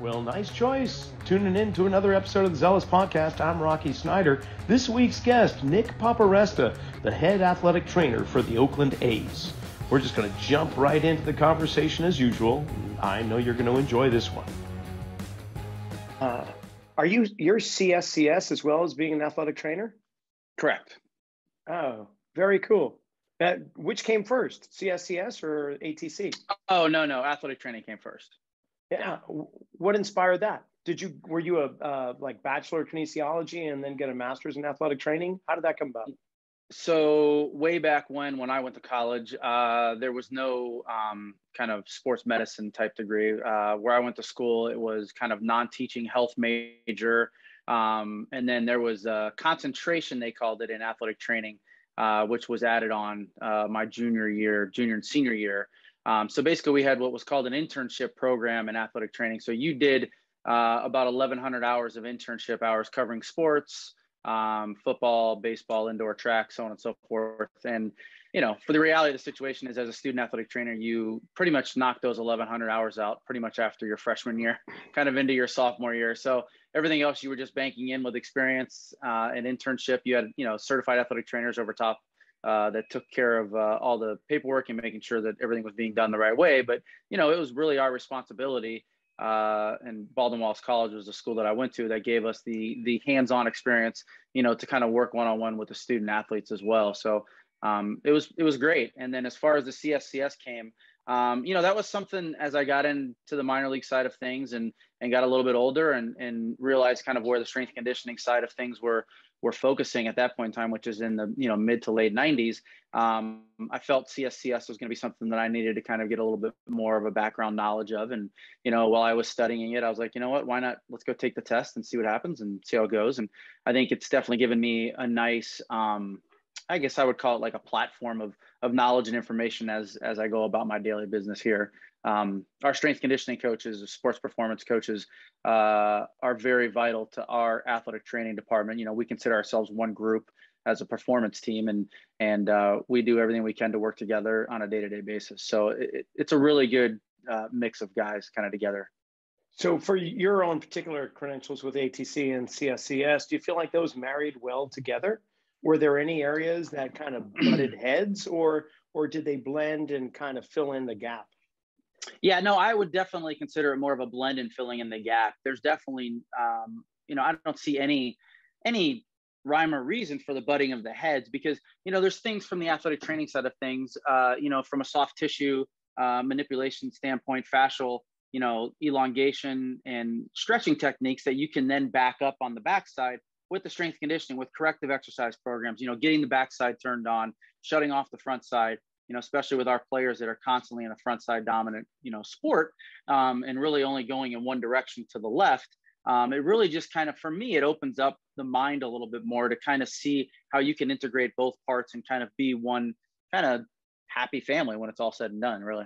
Well, nice choice. Tuning in to another episode of the Zealous Podcast. I'm Rocky Snyder. This week's guest, Nick Paparesta, the head athletic trainer for the Oakland A's. We're just going to jump right into the conversation as usual. I know you're going to enjoy this one. You're CSCS as well as being an athletic trainer? Correct. Oh, very cool. Which came first, CSCS or ATC? Oh, no. Athletic training came first. Yeah. What inspired that? Were you a bachelor of kinesiology and then get a master's in athletic training? How did that come about? So way back when I went to college, there was no kind of sports medicine type degree. Where I went to school, it was kind of non-teaching health major. And then there was a concentration, they called it, in athletic training, which was added on my junior and senior year. So basically we had what was called an internship program in athletic training. So you did about 1,100 hours of internship hours covering sports, football, baseball, indoor track, so on and so forth. And, for the reality of the situation is, as a student athletic trainer, you pretty much knock those 1,100 hours out pretty much after your freshman year, kind of into your sophomore year. So everything else you were just banking in with experience and internship. You had, certified athletic trainers over top that took care of all the paperwork and making sure that everything was being done the right way. But, it was really our responsibility. And Baldwin Wallace College was the school that I went to that gave us the hands-on experience, to kind of work one-on-one with the student athletes as well. So it was great. And then as far as the CSCS came, that was something as I got into the minor league side of things and got a little bit older and realized kind of where the strength conditioning side of things were focusing at that point in time, which is in the mid to late 90s. I felt CSCS was going to be something that I needed to kind of get a little bit more of a background knowledge of. And, while I was studying it, I was like, you know what, why not? Let's go take the test and see what happens and see how it goes. And I think it's definitely given me a nice, I guess I would call it like a platform of knowledge and information as I go about my daily business here. Our strength conditioning coaches, sports performance coaches, are very vital to our athletic training department. We consider ourselves one group as a performance team, and we do everything we can to work together on a day-to-day basis. So it's a really good mix of guys kind of together. So for your own particular credentials with ATC and CSCS, do you feel like those married well together? Were there any areas that kind of butted heads, or did they blend and kind of fill in the gap? Yeah, no, I would definitely consider it more of a blend and filling in the gap. There's definitely, I don't see any rhyme or reason for the butting of the heads because, there's things from the athletic training side of things, from a soft tissue manipulation standpoint, fascial, elongation and stretching techniques that you can then back up on the backside with the strength conditioning, with corrective exercise programs, getting the backside turned on, shutting off the front side, especially with our players that are constantly in a front side dominant, sport, and really only going in one direction to the left. It really just kind of, for me, it opens up the mind a little bit more to kind of see how you can integrate both parts and kind of be one kind of happy family when it's all said and done, really.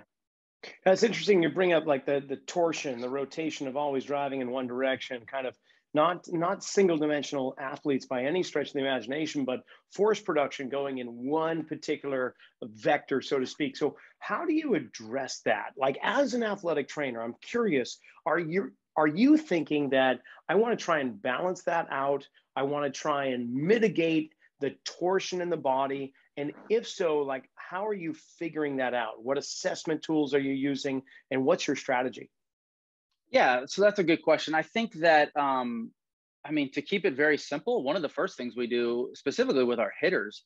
That's interesting. You bring up like the torsion, the rotation of always driving in one direction, kind of not single dimensional athletes by any stretch of the imagination, but force production going in one particular vector, so to speak. So how do you address that? Like, as an athletic trainer, I'm curious, are you thinking that I want to try and balance that out? I want to try and mitigate the torsion in the body. And if so, like, how are you figuring that out? What assessment tools are you using? And what's your strategy? Yeah, so that's a good question. I think that, to keep it very simple, one of the first things we do specifically with our hitters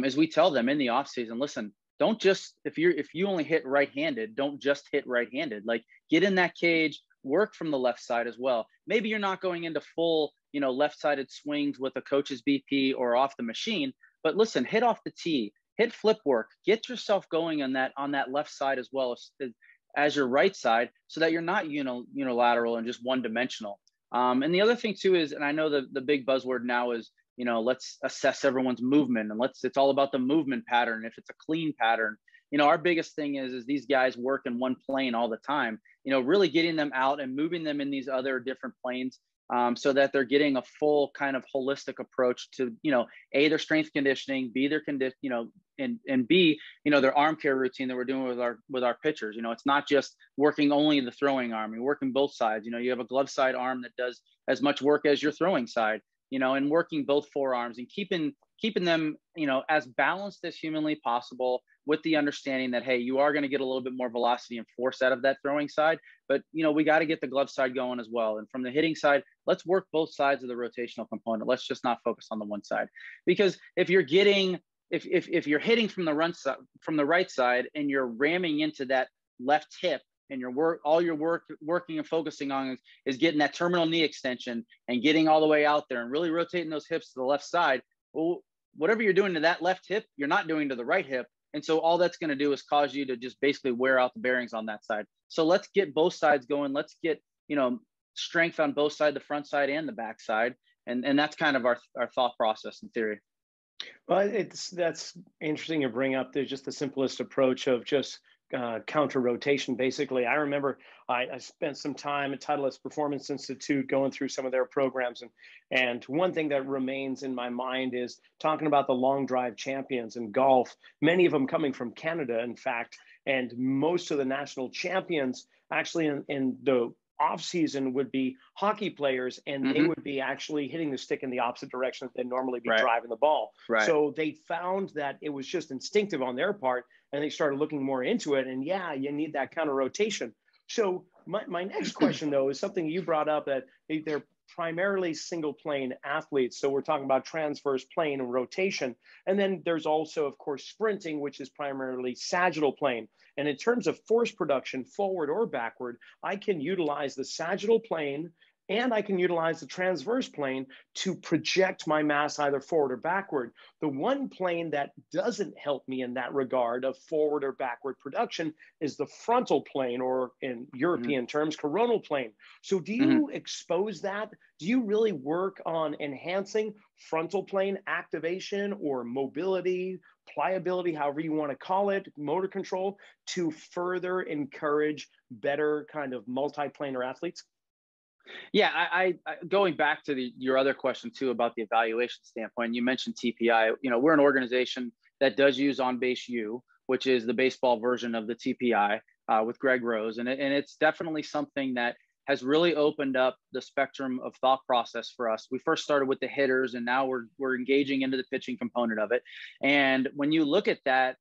is we tell them in the off season, listen, don't just, if you only hit right-handed, don't just hit right-handed. Like, get in that cage, work from the left side as well. Maybe you're not going into full, left-sided swings with a coach's BP or off the machine, but listen, hit off the tee, hit flip work, get yourself going on that left side as well as your right side, so that you're not unilateral and just one dimensional. And the other thing too is, and I know the big buzzword now is, let's assess everyone's movement and it's all about the movement pattern. If it's a clean pattern, our biggest thing is these guys work in one plane all the time, really getting them out and moving them in these other different planes, so that they're getting a full kind of holistic approach to, A, their strength conditioning, B, their and B, their arm care routine that we're doing with our pitchers. It's not just working only the throwing arm. You're working both sides. You have a glove side arm that does as much work as your throwing side, and working both forearms and keeping them, as balanced as humanly possible, with the understanding that, hey, you are going to get a little bit more velocity and force out of that throwing side, but we got to get the glove side going as well. And from the hitting side, let's work both sides of the rotational component. Let's just not focus on the one side, because if you're hitting from the right side and you're ramming into that left hip, and all your working and focusing on is getting that terminal knee extension and getting all the way out there and really rotating those hips to the left side. Well, whatever you're doing to that left hip, you're not doing to the right hip. And so all that's going to do is cause you to just basically wear out the bearings on that side. So let's get both sides going. Let's get, strength on both sides, the front side and the back side. And that's kind of our thought process in theory. Well, that's interesting to bring up. There's just the simplest approach of just counter rotation. Basically, I remember I spent some time at Titleist Performance Institute going through some of their programs, and one thing that remains in my mind is talking about the long drive champions in golf. Many of them coming from Canada, in fact, and most of the national champions actually in the off season would be hockey players, and they would be actually hitting the stick in the opposite direction that they'd normally be driving the ball. Right. So they found that it was just instinctive on their part, and they started looking more into it. And yeah, you need that counter rotation. So my next question, though, is something you brought up, that they're primarily single plane athletes. So we're talking about transverse plane and rotation. And then there's also, of course, sprinting, which is primarily sagittal plane. And in terms of force production, forward or backward, I can utilize the sagittal plane and I can utilize the transverse plane to project my mass either forward or backward. The one plane that doesn't help me in that regard of forward or backward production is the frontal plane, or in European terms, coronal plane. So do you expose that? Do you really work on enhancing frontal plane activation or mobility, pliability, however you want to call it, motor control, to further encourage better kind of multi-planar athletes? Yeah, I going back to your other question too about the evaluation standpoint, you mentioned TPI. We're an organization that does use On Base U, which is the baseball version of the TPI with Greg Rose, and it's definitely something that has really opened up the spectrum of thought process for us. We first started with the hitters, and now we're engaging into the pitching component of it. And when you look at that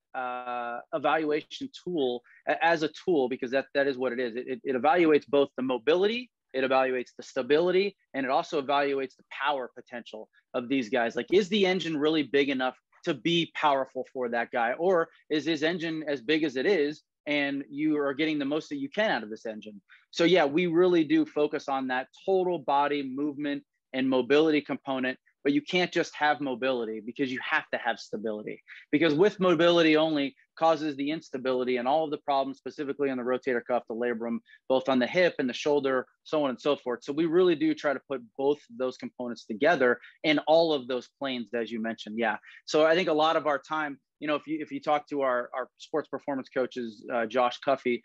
evaluation tool as a tool, because that is what it is, it evaluates both the mobility, it evaluates the stability, and it also evaluates the power potential of these guys. Like, is the engine really big enough to be powerful for that guy? Or is his engine as big as it is, and you are getting the most that you can out of this engine? So yeah, we really do focus on that total body movement and mobility component, but you can't just have mobility, because you have to have stability, because with mobility only causes the instability and all of the problems, specifically on the rotator cuff, the labrum, both on the hip and the shoulder, so on and so forth. So we really do try to put both those components together in all of those planes, as you mentioned. Yeah. So I think a lot of our time, if you talk to our sports performance coaches, Josh Cuffey,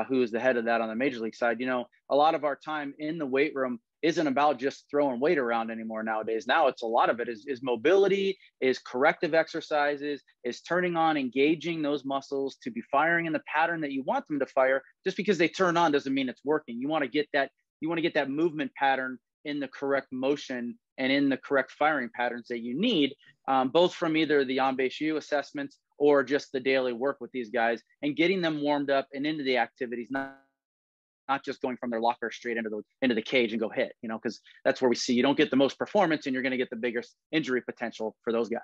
who is the head of that on the major league side, a lot of our time in the weight room isn't about just throwing weight around anymore nowadays. Now it's a lot of it is mobility, is corrective exercises, is turning on, engaging those muscles to be firing in the pattern that you want them to fire. Just because they turn on doesn't mean it's working. You want to get that movement pattern in the correct motion and in the correct firing patterns that you need, both from either the On Base U assessments or just the daily work with these guys, and getting them warmed up and into the activities, not just going from their locker straight into the cage and go hit, because that's where we see you don't get the most performance and you're going to get the biggest injury potential for those guys.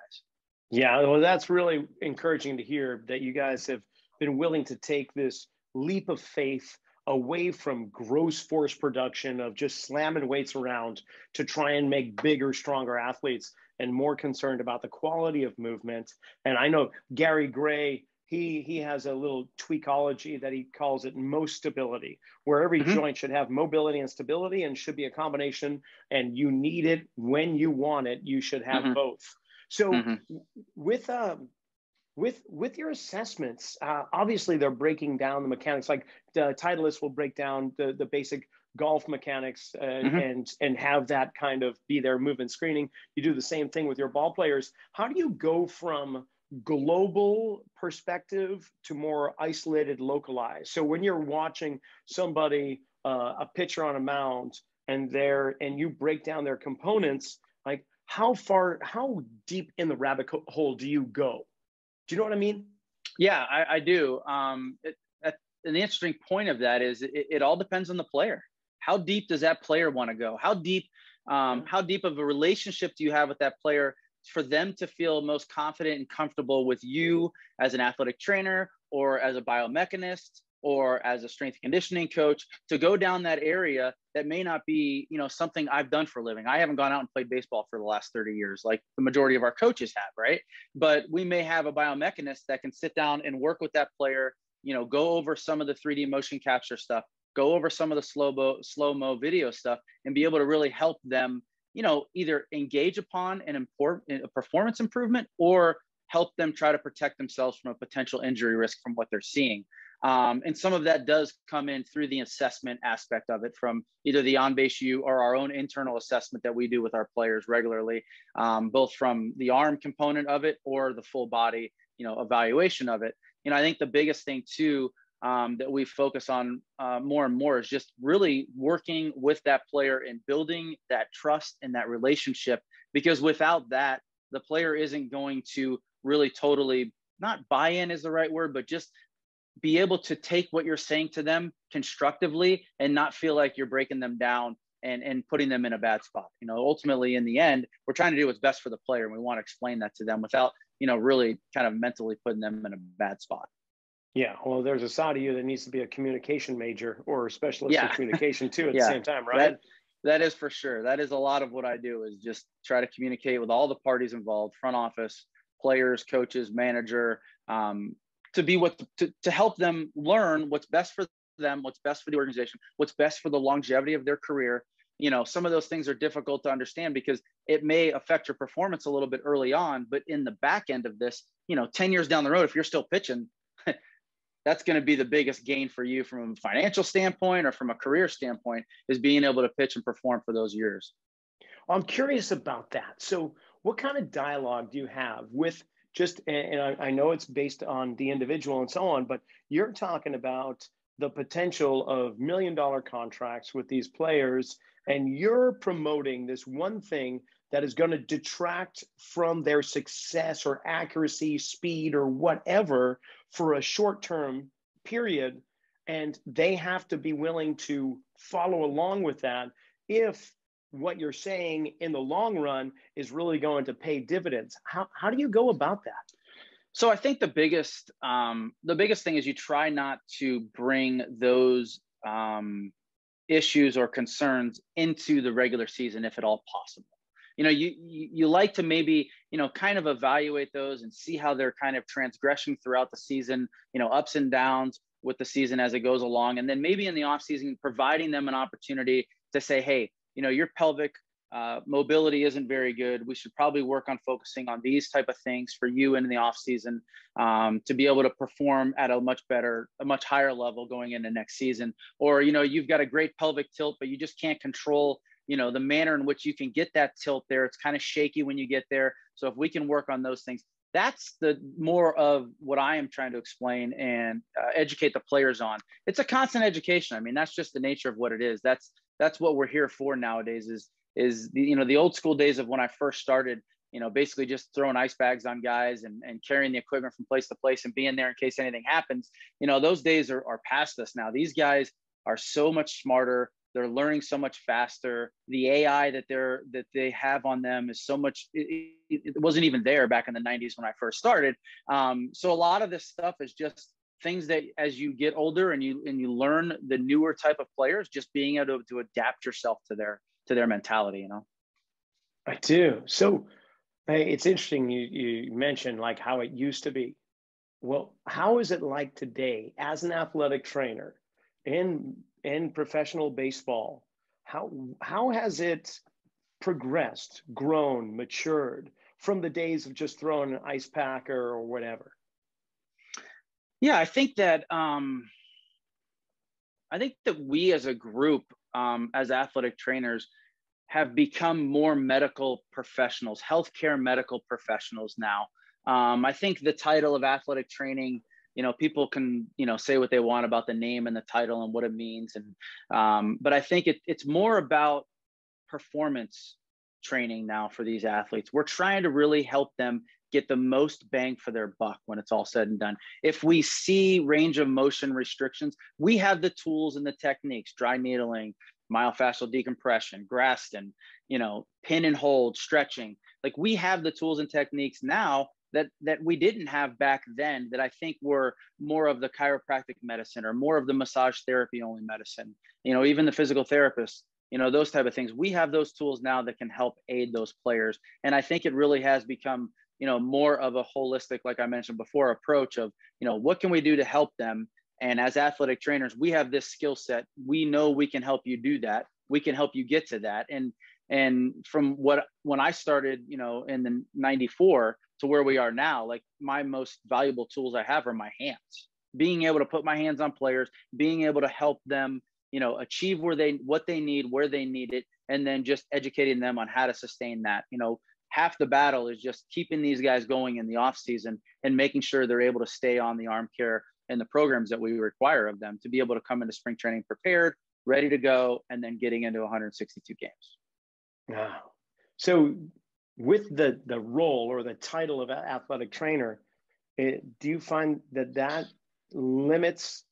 Yeah, well, that's really encouraging to hear that you guys have been willing to take this leap of faith away from gross force production of just slamming weights around to try and make bigger, stronger athletes, and more concerned about the quality of movement. And I know Gary Gray, he has a little tweakology that he calls it most stability, where every joint should have mobility and stability and should be a combination, and you need it when you want it. You should have both. So with your assessments, obviously they're breaking down the mechanics. Like the Titleist will break down the basic golf mechanics and have that kind of be their movement screening. You do the same thing with your ball players. How do you go from global perspective to more isolated, localized. So when you're watching somebody, a pitcher on a mound, and you break down their components, like how deep in the rabbit hole do you go? Do you know what I mean? Yeah, I do. An interesting point of that is it all depends on the player. How deep does that player want to go? How deep of a relationship do you have with that player for them to feel most confident and comfortable with you as an athletic trainer or as a biomechanist or as a strength and conditioning coach to go down that area that may not be, something I've done for a living. I haven't gone out and played baseball for the last 30 years, like the majority of our coaches have, right? But we may have a biomechanist that can sit down and work with that player, go over some of the 3D motion capture stuff, go over some of the slow-mo video stuff, and be able to really help them, either engage upon a performance improvement or help them try to protect themselves from a potential injury risk from what they're seeing. And some of that does come in through the assessment aspect of it, from either the on-base U or our own internal assessment that we do with our players regularly, both from the arm component of it or the full body, evaluation of it. I think the biggest thing too, that we focus on more and more is just really working with that player and building that trust and that relationship, because without that, the player isn't going to really totally, not buy in is the right word, but just be able to take what you're saying to them constructively and not feel like you're breaking them down and putting them in a bad spot. Ultimately in the end, we're trying to do what's best for the player, and we want to explain that to them without, really kind of mentally putting them in a bad spot. Yeah, well, there's a side of you that needs to be a communication major or a specialist in communication too at the same time, right? That is for sure. That is a lot of what I do, is just try to communicate with all the parties involved, front office, players, coaches, manager, to help them learn what's best for them, what's best for the organization, what's best for the longevity of their career. Some of those things are difficult to understand because it may affect your performance a little bit early on, but in the back end of this, 10 years down the road, if you're still pitching, that's going to be the biggest gain for you from a financial standpoint or from a career standpoint, is being able to pitch and perform for those years. I'm curious about that. So what kind of dialogue do you have with and I know it's based on the individual and so on, but you're talking about the potential of $1 million contracts with these players, and you're promoting this one thing that is going to detract from their success or accuracy, speed, or whatever for a short-term period. And they have to be willing to follow along with that if what you're saying in the long run is really going to pay dividends. How do you go about that? So I think the biggest thing is you try not to bring those issues or concerns into the regular season if at all possible. You like to maybe, kind of evaluate those and see how they're kind of transgressing throughout the season, ups and downs with the season as it goes along. And then maybe in the off season, providing them an opportunity to say, hey, your pelvic mobility isn't very good. We should probably work on focusing on these type of things for you in the off season to be able to perform at a much higher level going into next season. Or, you've got a great pelvic tilt, but you just can't control, the manner in which you can get that tilt there. It's kind of shaky when you get there. So if we can work on those things, that's the more of what I am trying to explain and educate the players on. It's a constant education. I mean, that's just the nature of what it is. That's what we're here for nowadays is the old school days of when I first started, basically just throwing ice bags on guys and carrying the equipment from place to place and being there in case anything happens. Those days are past us now. These guys are so much smarter. They're learning so much faster. The AI that they have on them is so much, it wasn't even there back in the 90s when I first started. So a lot of this stuff is just things that as you get older and you learn the newer type of players, just being able to adapt yourself to their mentality, I do. So it's interesting you mentioned like how it used to be. Well, how is it like today as an athletic trainer in professional baseball? How has it progressed, grown, matured from the days of just throwing an ice pack or whatever? Yeah, I think that we as a group, as athletic trainers, have become more medical professionals, healthcare medical professionals now. I think the title of athletic training, people can, say what they want about the name and the title and what it means. But I think it's more about performance training now for these athletes. We're trying to really help them get the most bang for their buck when it's all said and done. If we see range of motion restrictions, we have the tools and the techniques: dry needling, myofascial decompression, Graston, pin and hold, stretching. Like, we have the tools and techniques now that we didn't have back then, that I think were more of the chiropractic medicine or more of the massage therapy only medicine, even the physical therapists, those type of things. We have those tools now that can help aid those players. And I think it really has become, more of a holistic, like I mentioned before, approach of, what can we do to help them? And as athletic trainers, we have this skill set. We know we can help you do that. We can help you get to that. And from when I started, in the 94 to where we are now, like, my most valuable tools I have are my hands. Being able to put my hands on players, being able to help them, achieve what they need, where they need it, and then just educating them on how to sustain that. Half the battle is just keeping these guys going in the off season and making sure they're able to stay on the arm care and the programs that we require of them to be able to come into spring training prepared, ready to go, and then getting into 162 games. Wow. So with the role or the title of athletic trainer, do you find that limits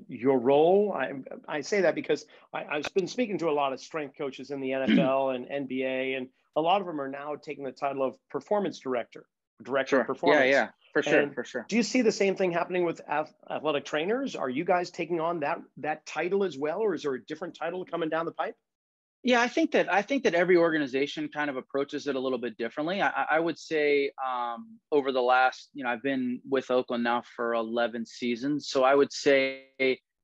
your role? I say that because I've been speaking to a lot of strength coaches in the NFL and NBA, and a lot of them are now taking the title of performance director Sure. of performance. Yeah, for sure. Do you see the same thing happening with athletic trainers? Are you guys taking on that title as well, or is there a different title coming down the pipe? Yeah, I think that every organization kind of approaches it a little bit differently. I would say over the last, I've been with Oakland now for 11 seasons. So I would say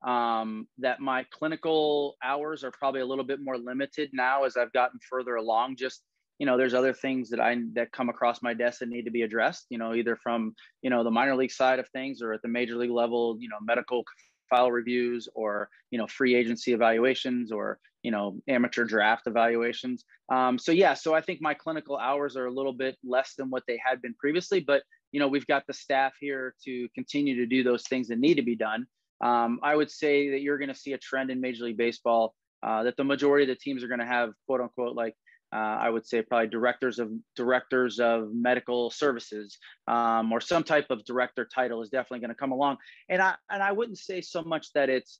that my clinical hours are probably a little bit more limited now as I've gotten further along. Just, there's other things that come across my desk that need to be addressed, either from, the minor league side of things or at the major league level, medical file reviews or, free agency evaluations or, amateur draft evaluations. So I think my clinical hours are a little bit less than what they had been previously, but, we've got the staff here to continue to do those things that need to be done. I would say that you're going to see a trend in Major League Baseball that the majority of the teams are going to have, quote unquote, like, I would say probably directors of medical services or some type of director title is definitely going to come along. And I wouldn't say so much that it's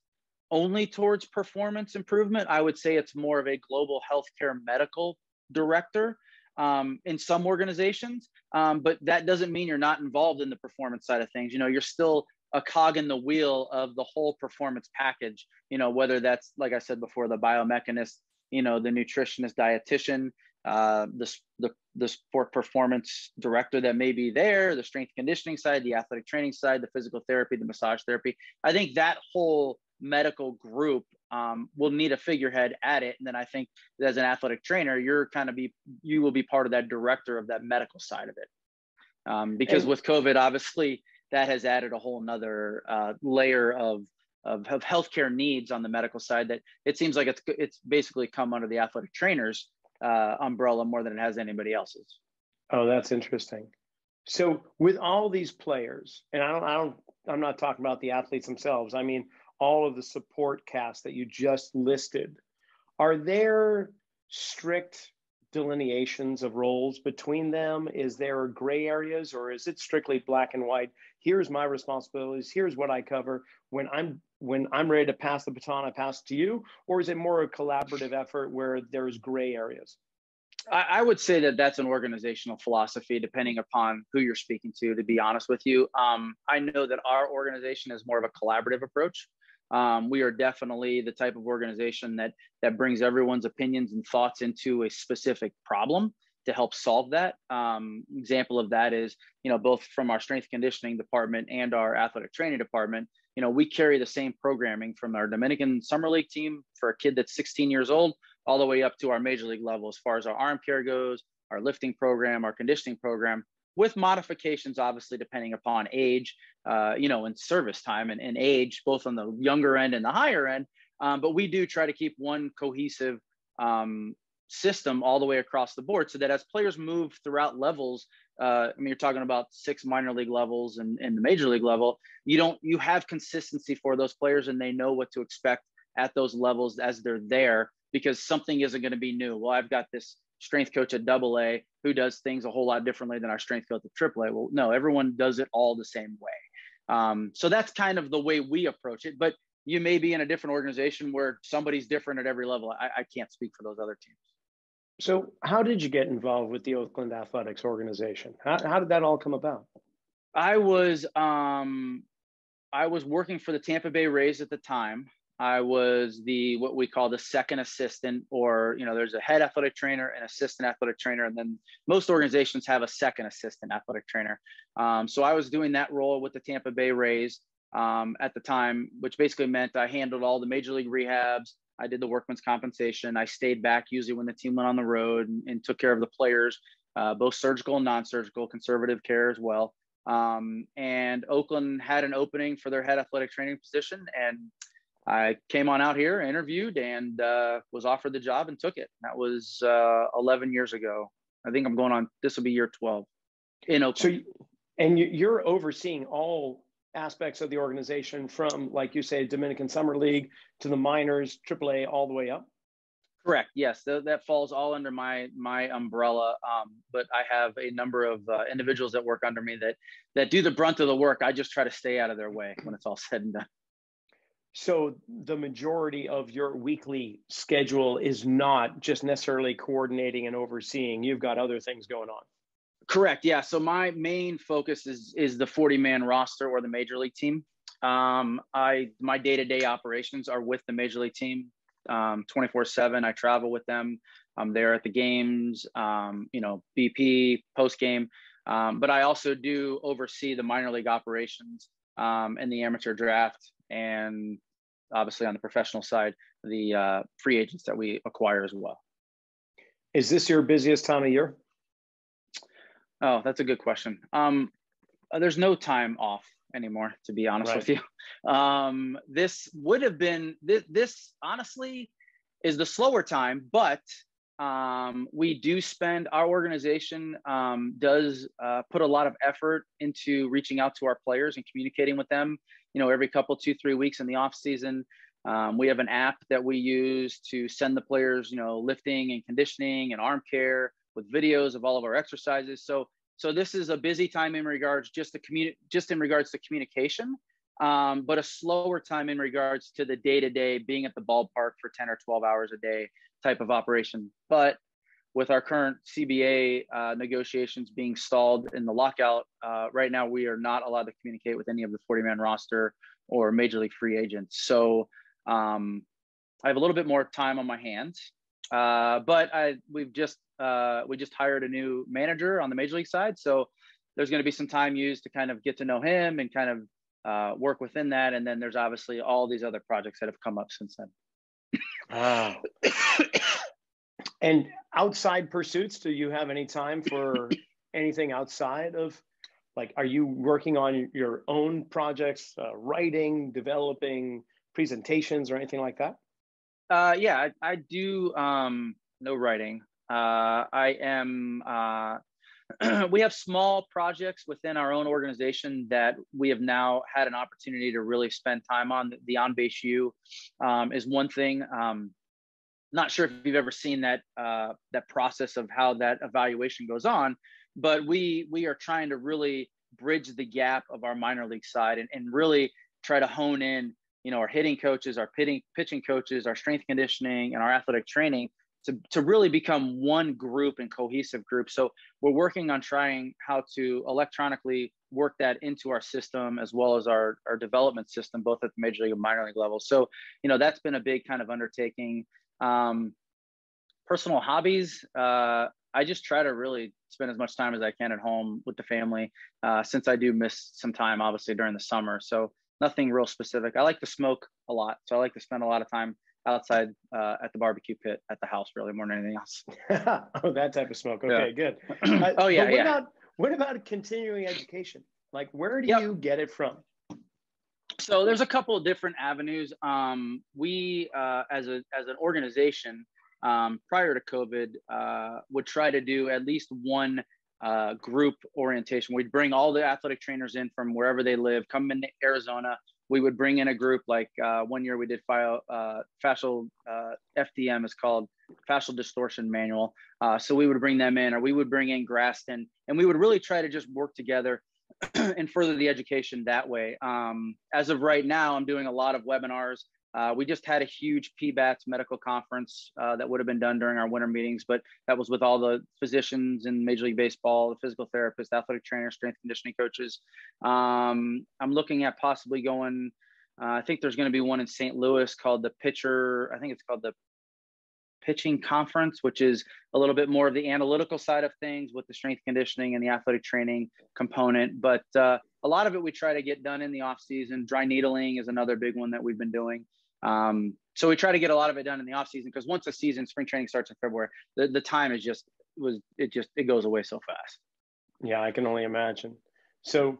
only towards performance improvement. I would say it's more of a global healthcare medical director in some organizations. But that doesn't mean you're not involved in the performance side of things. You're still a cog in the wheel of the whole performance package, whether that's, like I said before, the biomechanist, the nutritionist, dietitian, the sport performance director that may be there, the strength conditioning side, the athletic training side, the physical therapy, the massage therapy. I think that whole medical group will need a figurehead at it. And then I think that as an athletic trainer, you will be part of that director of that medical side of it. Because with COVID, obviously, that has added a whole nother layer of healthcare needs on the medical side that it seems like it's basically come under the athletic trainers umbrella more than it has anybody else's. Oh, that's interesting. So with all these players, and I'm not talking about the athletes themselves. I mean, all of the support cast that you just listed, are there strict delineations of roles between them? Is there gray areas, or is it strictly black and white? Here's my responsibilities. Here's what I cover. When I'm ready to pass the baton, I pass it to you? Or is it more a collaborative effort where there's gray areas? I would say that that's an organizational philosophy, depending upon who you're speaking to be honest with you. I know that our organization is more of a collaborative approach. We are definitely the type of organization that brings everyone's opinions and thoughts into a specific problem to help solve that. Example of that is, both from our strength conditioning department and our athletic training department, we carry the same programming from our Dominican Summer League team for a kid that's 16 years old, all the way up to our major league level, as far as our arm care goes, our lifting program, our conditioning program, with modifications, obviously, depending upon age, and service time and age, both on the younger end and the higher end. But we do try to keep one cohesive system all the way across the board so that as players move throughout levels, I mean, you're talking about 6 minor league levels and the major league level. You have consistency for those players, and they know what to expect at those levels as they're there, because something isn't going to be new. Well, I've got this strength coach at AA who does things a whole lot differently than our strength coach at AAA. Well, no, everyone does it all the same way. So that's kind of the way we approach it. But you may be in a different organization where somebody's different at every level. I can't speak for those other teams. So how did you get involved with the Oakland Athletics organization? How did that all come about? I was working for the Tampa Bay Rays at the time. I was what we call the second assistant, or, there's a head athletic trainer and assistant athletic trainer. And then most organizations have a second assistant athletic trainer. So I was doing that role with the Tampa Bay Rays at the time, which basically meant I handled all the major league rehabs. I did the workman's compensation. I stayed back usually when the team went on the road and took care of the players, both surgical and non-surgical, conservative care as well. And Oakland had an opening for their head athletic training position. And I came on out here, interviewed, and was offered the job and took it. That was 11 years ago. I think I'm going on, this will be year 12 in Oakland. And you're overseeing all aspects of the organization from, like you say, Dominican Summer League to the minors, AAA, all the way up? Correct. Yes, that falls all under my umbrella. But I have a number of individuals that work under me that do the brunt of the work. I just try to stay out of their way when it's all said and done. So the majority of your weekly schedule is not just necessarily coordinating and overseeing. You've got other things going on. Correct. Yeah. So my main focus is the 40-man roster or the major league team. My day-to-day operations are with the major league team 24/7. I travel with them. I'm there at the games, BP, post game. But I also do oversee the minor league operations and the amateur draft, and obviously on the professional side, the free agents that we acquire as well. Is this your busiest time of year? Oh, that's a good question. There's no time off anymore, to be honest with you. This would have been, this honestly is the slower time, but we do spend, our organization does put a lot of effort into reaching out to our players and communicating with them, every couple, 2-3 weeks in the off season. We have an app that we use to send the players, lifting and conditioning and arm care with videos of all of our exercises. So this is a busy time in regards in regards to communication, but a slower time in regards to the day-to-day being at the ballpark for 10 or 12 hours a day type of operation. But with our current CBA negotiations being stalled in the lockout, right now we are not allowed to communicate with any of the 40-man roster or major league free agents. So I have a little bit more time on my hands, but we just hired a new manager on the major league side. So there's going to be some time used to kind of get to know him and kind of work within that. And then there's obviously all these other projects that have come up since then. Wow. And outside pursuits, do you have any time for anything outside of, like, are you working on your own projects, writing, developing presentations or anything like that? Yeah, I do no writing. I am, we have small projects within our own organization that we have now had an opportunity to really spend time on. The On-Base U is one thing. Not sure if you've ever seen that process of how that evaluation goes on, but we are trying to really bridge the gap of our minor league side and really try to hone in, our hitting coaches, our pitching coaches, our strength conditioning, and our athletic training to really become one group and cohesive group. So we're working on trying how to electronically work that into our system as well as our development system, both at the major league and minor league level. So, that's been a big kind of undertaking. Personal hobbies, I just try to really spend as much time as I can at home with the family, since I do miss some time, obviously, during the summer. So nothing real specific. I like to smoke a lot. So I like to spend a lot of time outside at the barbecue pit at the house, really, more than anything else. Oh, that type of smoke. Okay, yeah. Good. Oh, yeah. What about continuing education? Like, where do you get it from? So there's a couple of different avenues. We, as an organization, prior to COVID, would try to do at least one group orientation. We'd bring all the athletic trainers in from wherever they live, come into Arizona. We would bring in a group like 1 year we did fascial FDM is called fascial distortion manual. So we would bring them in, or we would bring in Graston, and we would really try to just work together and further the education that way. As of right now, I'm doing a lot of webinars. We just had a huge PBATS medical conference that would have been done during our winter meetings, but that was with all the physicians in Major League Baseball, the physical therapists, athletic trainers, strength conditioning coaches. I'm looking at possibly going, I think there's going to be one in St. Louis called the Pitching Conference, which is a little bit more of the analytical side of things with the strength conditioning and the athletic training component. But a lot of it we try to get done in the off season. Dry needling is another big one that we've been doing. So we try to get a lot of it done in the off season, because once the season, spring training starts in February, the time is it goes away so fast. Yeah, I can only imagine. So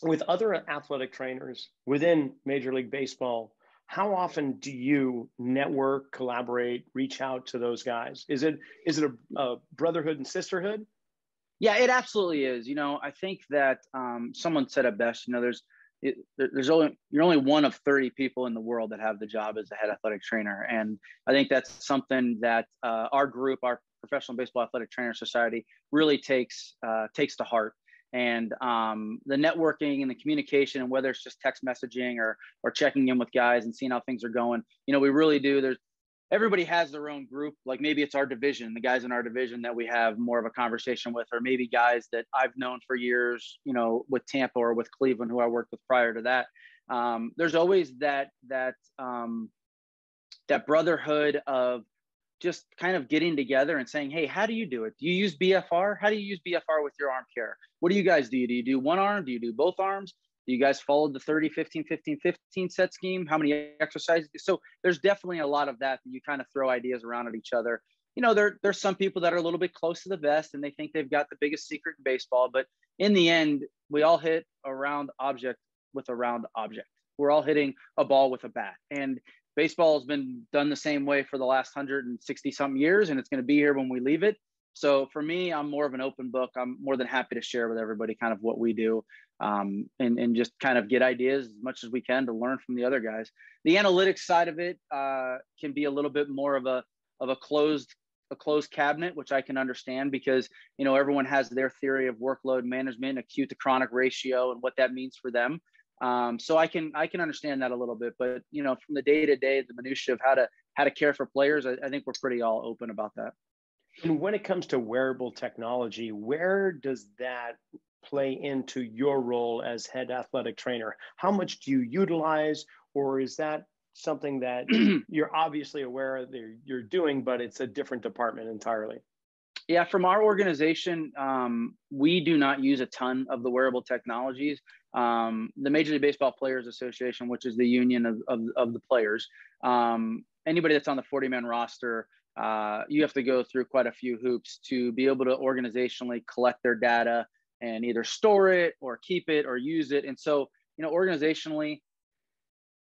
with other athletic trainers within Major League Baseball, how often do you network, collaborate, reach out to those guys? Is it a brotherhood and sisterhood? Yeah, it absolutely is. I think that someone said it best. You're only one of 30 people in the world that have the job as a head athletic trainer, and I think that's something that our group, our Professional Baseball Athletic Trainer Society, really takes to heart. And the networking and the communication, and whether it's just text messaging or checking in with guys and seeing how things are going, we really do. Everybody has their own group. Like maybe it's our division, the guys in our division that we have more of a conversation with, or maybe guys that I've known for years, with Tampa or with Cleveland, who I worked with prior to that. There's always that brotherhood of just kind of getting together and saying, hey, how do you do it? Do you use BFR? How do you use BFR with your arm care? What do you guys do? Do you do one arm? Do you do both arms? Do you guys follow the 30, 15, 15, 15 set scheme? How many exercises? So there's definitely a lot of that you kind of throw ideas around at each other. There's some people that are a little bit close to the vest and they think they've got the biggest secret in baseball, but in the end, we all hit a round object with a round object. We're all hitting a ball with a bat, and baseball has been done the same way for the last 160 something years, and it's going to be here when we leave it. So for me, I'm more of an open book. I'm more than happy to share with everybody kind of what we do, and just kind of get ideas as much as we can to learn from the other guys. The analytics side of it can be a little bit more of a closed cabinet, which I can understand, because everyone has their theory of workload management, acute to chronic ratio, and what that means for them. So I can understand that a little bit, but from the day to day, the minutia of how to care for players, I think we're pretty all open about that. And when it comes to wearable technology, where does that play into your role as head athletic trainer? How much do you utilize, or is that something that you're obviously aware that you're doing, but it's a different department entirely? Yeah, from our organization, we do not use a ton of the wearable technologies. The Major League Baseball Players Association, which is the union of the players, anybody that's on the 40-man roster, you have to go through quite a few hoops to be able to organizationally collect their data and either store it or keep it or use it. And so, organizationally,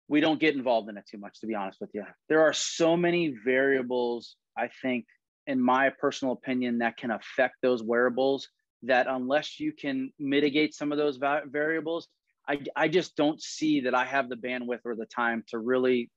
we don't get involved in it too much, to be honest with you. There are so many variables, I think, in my personal opinion, that can affect those wearables, that unless you can mitigate some of those variables, I just don't see that I have the bandwidth or the time to really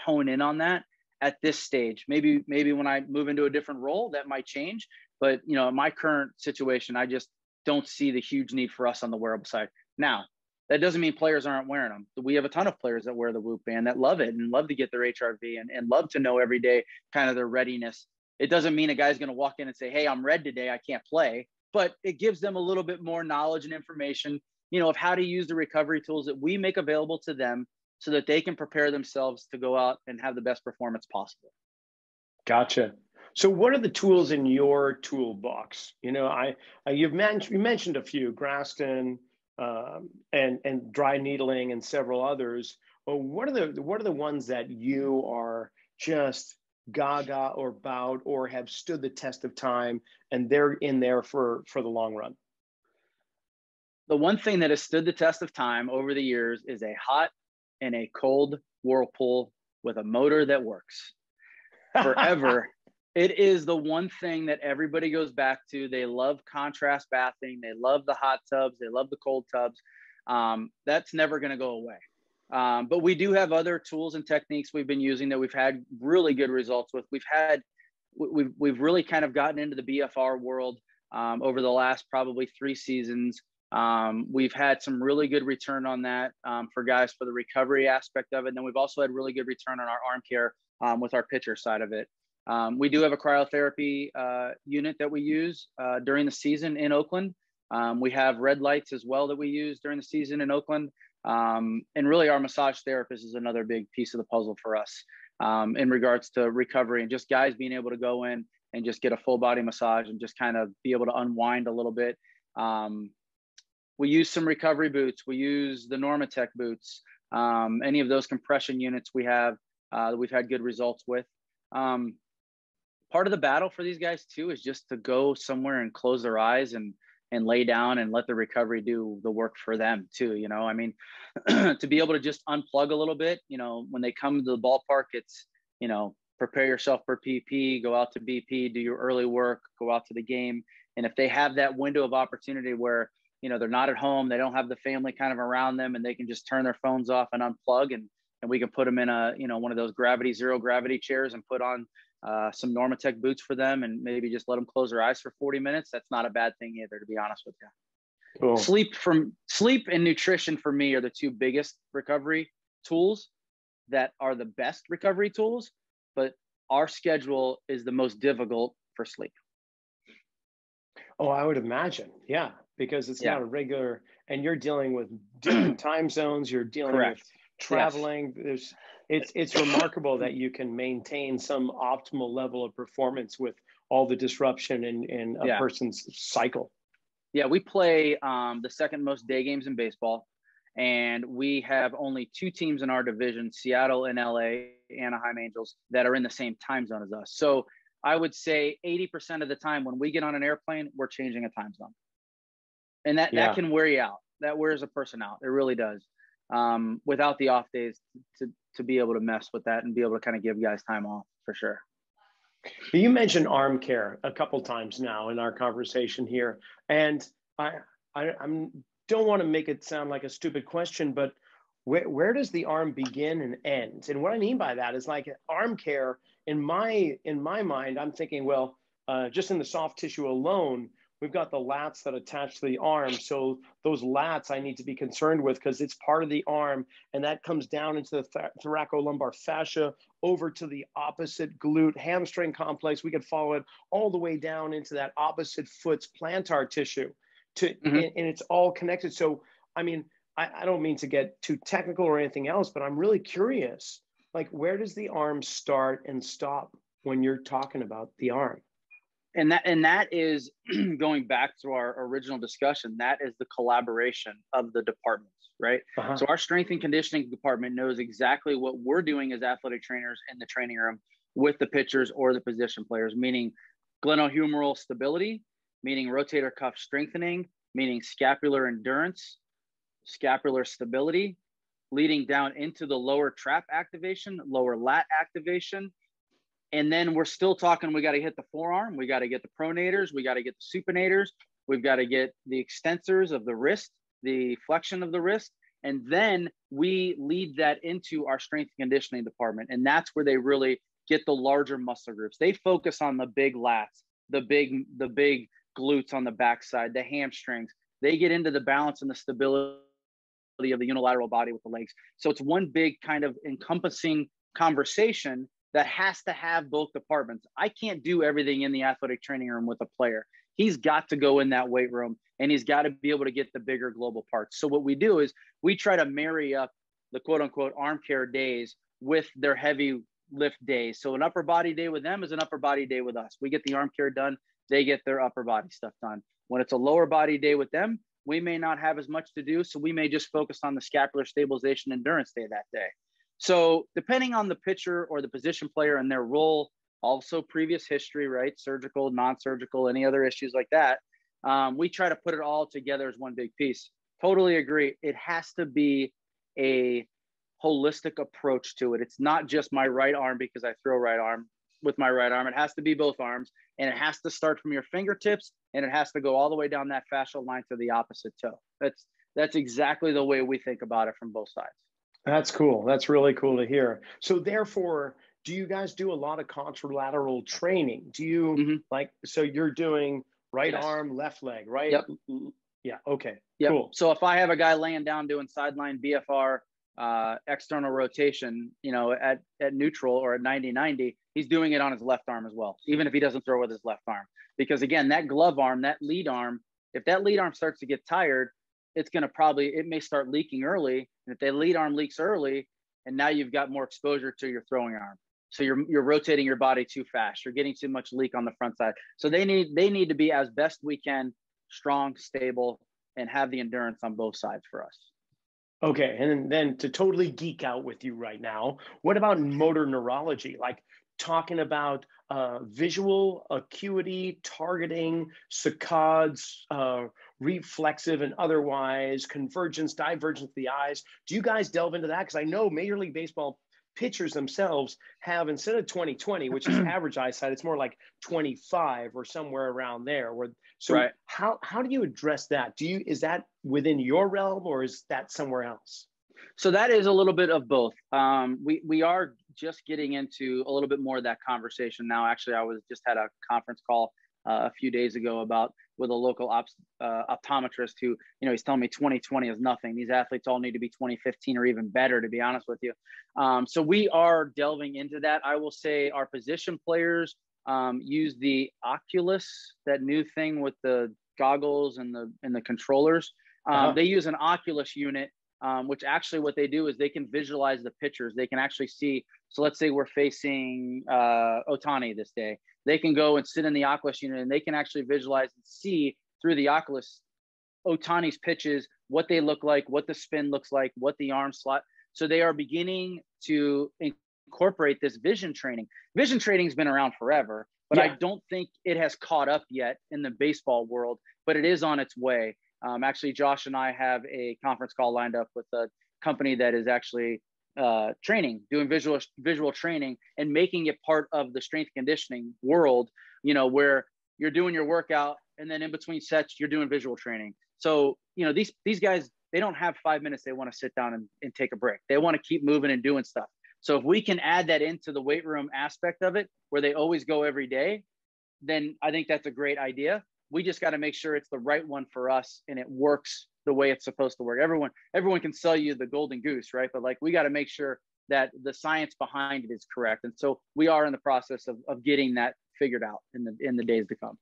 hone in on that at this stage. Maybe when I move into a different role, that might change. But, in my current situation, I just don't see the huge need for us on the wearable side. Now, that doesn't mean players aren't wearing them. We have a ton of players that wear the Whoop band that love it and love to get their HRV and love to know every day kind of their readiness. It doesn't mean a guy's going to walk in and say, hey, I'm red today, I can't play. But it gives them a little bit more knowledge and information, of how to use the recovery tools that we make available to them so that they can prepare themselves to go out and have the best performance possible. Gotcha. So what are the tools in your toolbox? You mentioned a few, Graston, and dry needling and several others. Well, what are the ones that you are just gaga or about, or have stood the test of time, and they're in there for the long run? The one thing that has stood the test of time over the years is a hot and a cold whirlpool with a motor that works. Forever, It is the one thing that everybody goes back to. They love contrast bathing. They love the hot tubs. They love the cold tubs. That's never going to go away. But we do have other tools and techniques we've been using that we've had really good results with. We've really kind of gotten into the BFR world over the last probably 3 seasons. We've had some really good return on that for guys for the recovery aspect of it. And then we've also had really good return on our arm care with our pitcher side of it. We do have a cryotherapy unit that we use during the season in Oakland. We have red lights as well that we use during the season in Oakland. And really our massage therapist is another big piece of the puzzle for us in regards to recovery and just guys being able to go in and just get a full body massage and just kind of be able to unwind a little bit. We use some recovery boots. We use the Normatec boots. Any of those compression units we have that we've had good results with. Part of the battle for these guys too is just to go somewhere and close their eyes and lay down and let the recovery do the work for them too. You know, I mean, to be able to just unplug a little bit, you know, when they come to the ballpark, it's, you know, prepare yourself for PP, go out to BP, do your early work, go out to the game. And if they have that window of opportunity where, you know, they're not at home, they don't have the family kind of around them and they can just turn their phones off and unplug and we can put them in a, you know, one of those zero gravity chairs and put on some Normatec boots for them and maybe just let them close their eyes for 40 minutes. That's not a bad thing either, to be honest with you. Cool. Sleep and nutrition for me are the 2 biggest recovery tools that are the best recovery tools, but our schedule is the most difficult for sleep. Oh, I would imagine. Yeah. Because it's not a regular, and you're dealing with different time zones. You're dealing with traveling. Yes. It's remarkable that you can maintain some optimal level of performance with all the disruption in a person's cycle. Yeah, we play the second most day games in baseball, and we have only 2 teams in our division, Seattle and LA, Anaheim Angels, that are in the same time zone as us. So I would say 80% of the time when we get on an airplane, we're changing a time zone. And that can wear you out. That wears a person out. It really does. Without the off days to be able to mess with that and be able to kind of give guys time off for sure. You mentioned arm care a couple times now in our conversation here. And I don't want to make it sound like a stupid question, but where does the arm begin and end? And what I mean by that is like arm care in my mind, I'm thinking, well, just in the soft tissue alone, we've got the lats that attach to the arm. So those lats I need to be concerned with because it's part of the arm and that comes down into the thoracolumbar fascia over to the opposite glute hamstring complex. We could follow it all the way down into that opposite foot's plantar tissue and it's all connected. So, I mean, I don't mean to get too technical or anything else, but I'm really curious, like where does the arm start and stop when you're talking about the arm? And that is going back to our original discussion. That is the collaboration of the departments, right? So our strength and conditioning department knows exactly what we're doing as athletic trainers in the training room with the pitchers or the position players, meaning glenohumeral stability, meaning rotator cuff strengthening, meaning scapular endurance, scapular stability, leading down into the lower trap activation, lower lat activation. And then we're still talking, we got to hit the forearm. We got to get the pronators. We got to get the supinators. We've got to get the extensors of the wrist, the flexion of the wrist. And then we lead that into our strength and conditioning department. And that's where they really get the larger muscle groups. They focus on the big lats, the big glutes on the backside, the hamstrings. They get into the balance and the stability of the unilateral body with the legs. So it's one big kind of encompassing conversation that has to have both departments. I can't do everything in the athletic training room with a player. He's got to go in that weight room and he's got to be able to get the bigger global parts. So what we do is we try to marry up the quote unquote arm care days with their heavy lift days. So an upper body day with them is an upper body day with us. We get the arm care done. They get their upper body stuff done. When it's a lower body day with them, we may not have as much to do. So we may just focus on the scapular stabilization endurance day that day. So depending on the pitcher or the position player and their role, also previous history, right? Surgical, non-surgical, any other issues like that. We try to put it all together as one big piece. Totally agree. It has to be a holistic approach to it. It's not just my right arm because I throw right arm. with my right arm. It has to be both arms, and it has to start from your fingertips, and it has to go all the way down that fascial line to the opposite toe. That's exactly the way we think about it from both sides. That's cool. That's really cool to hear. So therefore, do you guys do a lot of contralateral training? Do you so you're doing right arm, left leg, right? Yep. Yeah. Okay. Yep. Cool. So if I have a guy laying down doing sideline BFR, external rotation, at neutral or at 90-90, he's doing it on his left arm as well, even if he doesn't throw with his left arm. Because again, that glove arm, that lead arm, if that lead arm starts to get tired, it may start leaking early. And if that lead arm leaks early, and now you've got more exposure to your throwing arm. So you're rotating your body too fast. You're getting too much leak on the front side. So they need to be, as best we can, strong, stable, and have the endurance on both sides for us. Okay. And then to totally geek out with you right now, what about motor neurology? Like talking about visual acuity, targeting, saccades, reflexive and otherwise, convergence, divergence of the eyes. Do you guys delve into that? Because I know Major League Baseball pitchers themselves have, instead of 20/20, which is average eyesight, it's more like 25 or somewhere around there. So how do you address that? Is that within your realm, or is that somewhere else? So that is a little bit of both. We are just getting into a little bit more of that conversation now. Actually, I just had a conference call a few days ago with a local optometrist who, he's telling me 20/20 is nothing. These athletes all need to be 20/15 or even better, to be honest with you. So we are delving into that. I will say our position players use the Oculus, that new thing with the goggles and the controllers. They use an Oculus unit, which actually what they do is they can visualize the pictures. They can actually see. So let's say we're facing Ohtani this day. They can go and sit in the Oculus unit, and they can actually visualize and see through the Oculus Ohtani's pitches, what they look like, what the spin looks like, what the arm slot. So they are beginning to incorporate this vision training. Vision training has been around forever, but I don't think it has caught up yet in the baseball world, but it is on its way. Actually, Josh and I have a conference call lined up with a company that is actually doing visual training and making it part of the strength conditioning world, where you're doing your workout and then in between sets, you're doing visual training. So, these guys, they don't have 5 minutes. They want to sit down and take a break. They want to keep moving and doing stuff. So if we can add that into the weight room aspect of it, where they always go every day, then I think that's a great idea. We just got to make sure it's the right one for us and it works the way it's supposed to work. Everyone can sell you the golden goose, right? But we got to make sure that the science behind it is correct. And so we are in the process of getting that figured out in the days to come.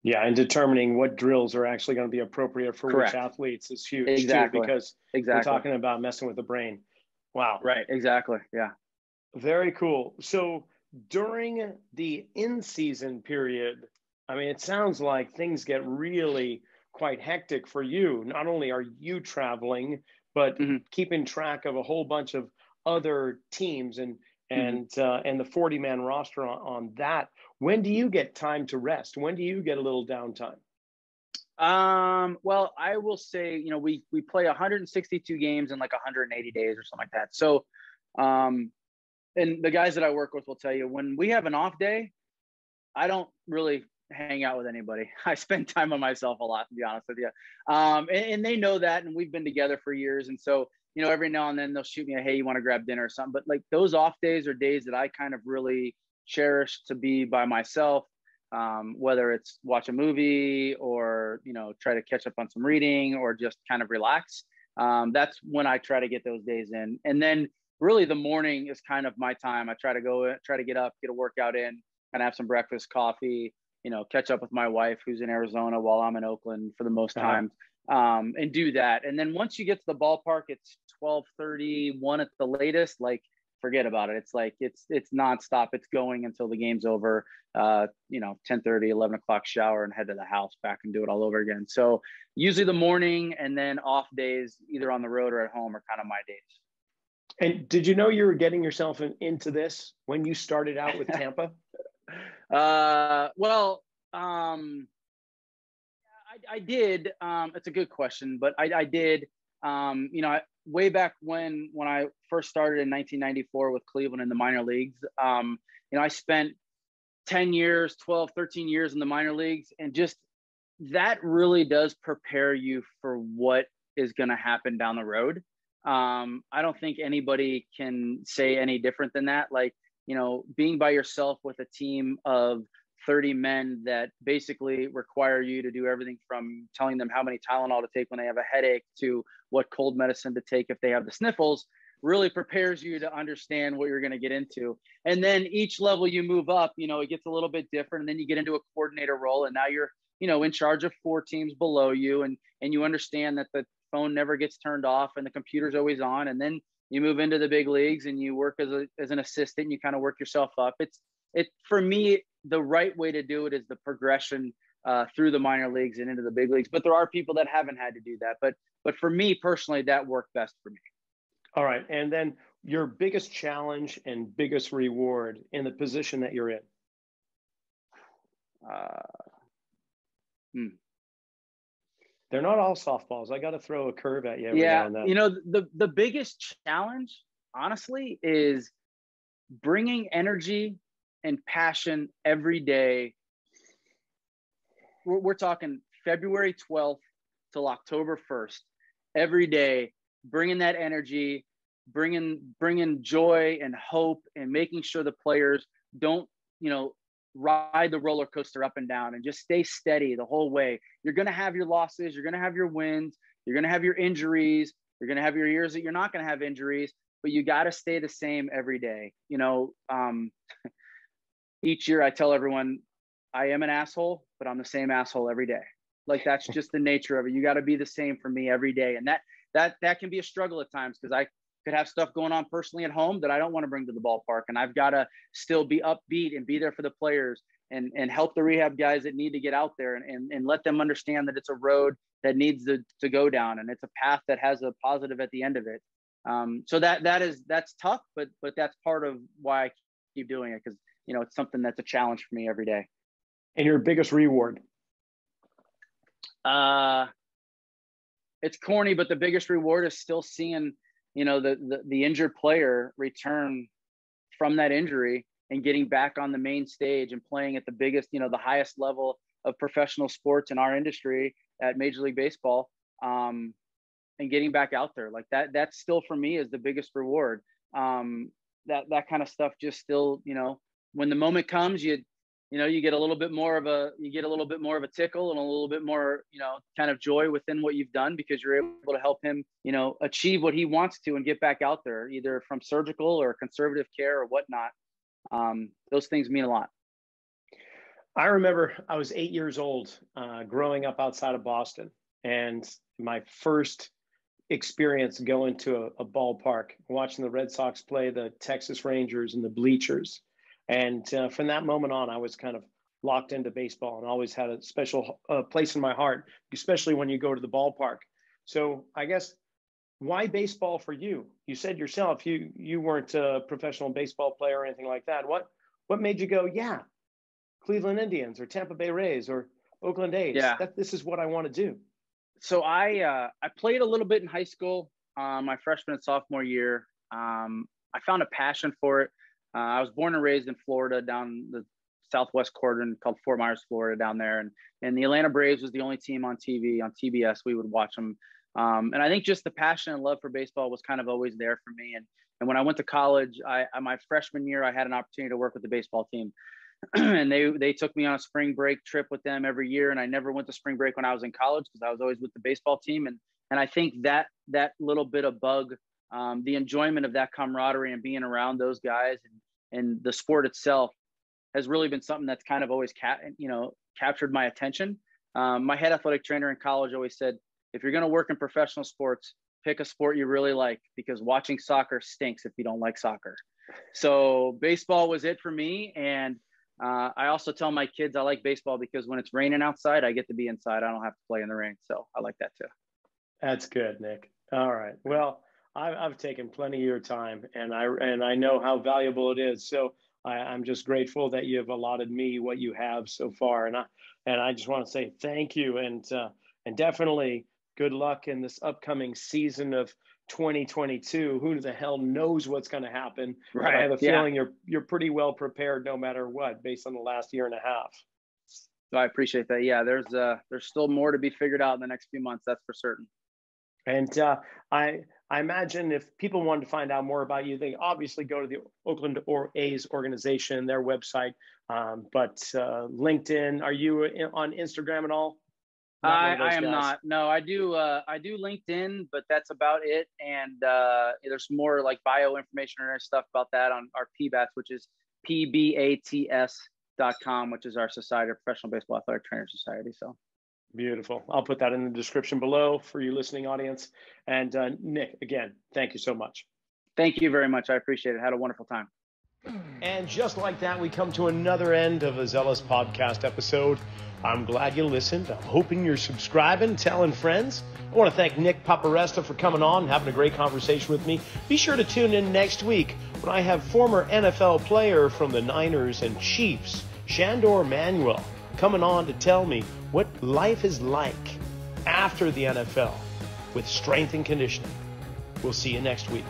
Yeah, and determining what drills are actually going to be appropriate for which athletes is huge too, because we're talking about messing with the brain. Wow. Right. Exactly. Yeah. Very cool. So during the in-season period, I mean, it sounds like things get really quite hectic for you. Not only are you traveling, but keeping track of a whole bunch of other teams and the 40-man roster on that. When do you get time to rest? When do you get a little downtime? Well, I will say, we play 162 games in 180 days or something like that. So, and the guys that I work with will tell you, when we have an off day, I don't really hang out with anybody. I spend time on myself a lot, to be honest with you. And they know that, and we've been together for years. And so, every now and then they'll shoot me a, hey, you want to grab dinner or something? But those off days are days that I kind of really cherish to be by myself, whether it's watch a movie or, try to catch up on some reading or just kind of relax. That's when I try to get those days in. And then really the morning is kind of my time. I try to get up, get a workout in, kind of have some breakfast, coffee, catch up with my wife who's in Arizona while I'm in Oakland for the most time, and do that. And then once you get to the ballpark, it's 12:31 at the latest, forget about it. It's nonstop. It's going until the game's over, 10:30, 11 o'clock shower and head to the house back and do it all over again. So usually the morning and then off days, either on the road or at home, are kind of my days. And did you know you were getting yourself into this when you started out with Tampa? Well, I did. It's a good question, but I did. Way back when I first started in 1994 with Cleveland in the minor leagues, I spent 10 years, 12, 13 years in the minor leagues. And just that really does prepare you for what is going to happen down the road. I don't think anybody can say any different than that. Like, you know, being by yourself with a team of 30 men that basically require you to do everything from telling them how many Tylenol to take when they have a headache to what cold medicine to take if they have the sniffles, really prepares you to understand what you're going to get into. And then each level you move up, you know, it gets a little bit different. And then you get into a coordinator role, and now you're, you know, in charge of 4 teams below you. And you understand that the phone never gets turned off and the computer's always on. And then you move into the big leagues and you work as an assistant, and you kind of work yourself up. For me, the right way to do it is the progression through the minor leagues and into the big leagues. But there are people that haven't had to do that. But for me personally, that worked best for me. All right. And then your biggest challenge and biggest reward in the position that you're in? They're not all softballs. I got to throw a curve at you every now and then. You know, the biggest challenge, honestly, is bringing energy and passion every day. We're talking February 12th till October 1st, every day, bringing that energy, bringing joy and hope, and making sure the players don't, you know, ride the roller coaster up and down, and just stay steady the whole way. You're going to have your losses. You're going to have your wins. You're going to have your injuries. You're going to have your years that you're not going to have injuries, but you got to stay the same every day. You know, each year I tell everyone I am an asshole, but I'm the same asshole every day. Like, that's just the nature of it. You got to be the same for me every day. And that can be a struggle at times, because I could have stuff going on personally at home that I don't want to bring to the ballpark. And I've got to still be upbeat and be there for the players and help the rehab guys that need to get out there and let them understand that it's a road that needs to go down, and it's a path that has a positive at the end of it. So that's tough, but that's part of why I keep doing it, because, you know, it's something that's a challenge for me every day. And your biggest reward? It's corny, but the biggest reward is still seeing, you know, the injured player return from that injury and getting back on the main stage and playing at the biggest, you know, the highest level of professional sports in our industry at Major League Baseball, and getting back out there like that. That still for me is the biggest reward. That kind of stuff just still, you know, when the moment comes, you get a little bit more of a tickle and a little bit more, you know, kind of joy within what you've done, because you're able to help him, you know, achieve what he wants to and get back out there, either from surgical or conservative care or whatnot. Those things mean a lot. I remember I was 8 years old, growing up outside of Boston, and my first experience going to a ballpark, watching the Red Sox play the Texas Rangers in the bleachers. And from that moment on, I was kind of locked into baseball and always had a special place in my heart, especially when you go to the ballpark. So I guess, why baseball for you? You said yourself you weren't a professional baseball player or anything like that. What made you go, yeah, Cleveland Indians or Tampa Bay Rays or Oakland A's? Yeah. This is what I want to do. So I played a little bit in high school, my freshman and sophomore year. I found a passion for it. I was born and raised in Florida, down the southwest quadrant called Fort Myers, Florida, down there. And the Atlanta Braves was the only team on TV, on TBS. We would watch them. And I think just the passion and love for baseball was kind of always there for me. And when I went to college, my freshman year, I had an opportunity to work with the baseball team. And they took me on a spring break trip with them every year. And I never went to spring break when I was in college, because I was always with the baseball team. And I think that little bit of bug, the enjoyment of that camaraderie and being around those guys and the sport itself has really been something that's kind of always captured my attention. My head athletic trainer in college always said, if you're going to work in professional sports, pick a sport you really like, because watching soccer stinks if you don't like soccer. So baseball was it for me. And I also tell my kids I like baseball because when it's raining outside, I get to be inside. I don't have to play in the rain. So I like that too. That's good, Nick. All right. Well, I've taken plenty of your time, and I know how valuable it is. So I'm just grateful that you've allotted me what you have so far. And I just want to say thank you, and definitely good luck in this upcoming season of 2022. Who the hell knows what's going to happen? Right. I have a feeling you're pretty well prepared no matter what, based on the last year and a half. So I appreciate that. Yeah, there's still more to be figured out in the next few months. That's for certain. And I imagine if people wanted to find out more about you, they obviously go to the Oakland A's organization, their website. But LinkedIn, are you on Instagram at all? I am not. No, I do LinkedIn, but that's about it. And there's more like bio information and stuff about that on our PBATS, which is PBATS.com, which is our society, our Professional Baseball Athletic Trainer Society. So beautiful. I'll put that in the description below for you listening audience. And Nick, again, thank you so much. Thank you very much. I appreciate it. Had a wonderful time. And just like that, we come to another end of a Zealous podcast episode. I'm glad you listened. I'm hoping you're subscribing, telling friends. I want to thank Nick Paparesta for coming on and having a great conversation with me. Be sure to tune in next week when I have former NFL player from the Niners and Chiefs, Shandor Manuel, coming on to tell me what life is like after the NFL with strength and conditioning. We'll see you next week.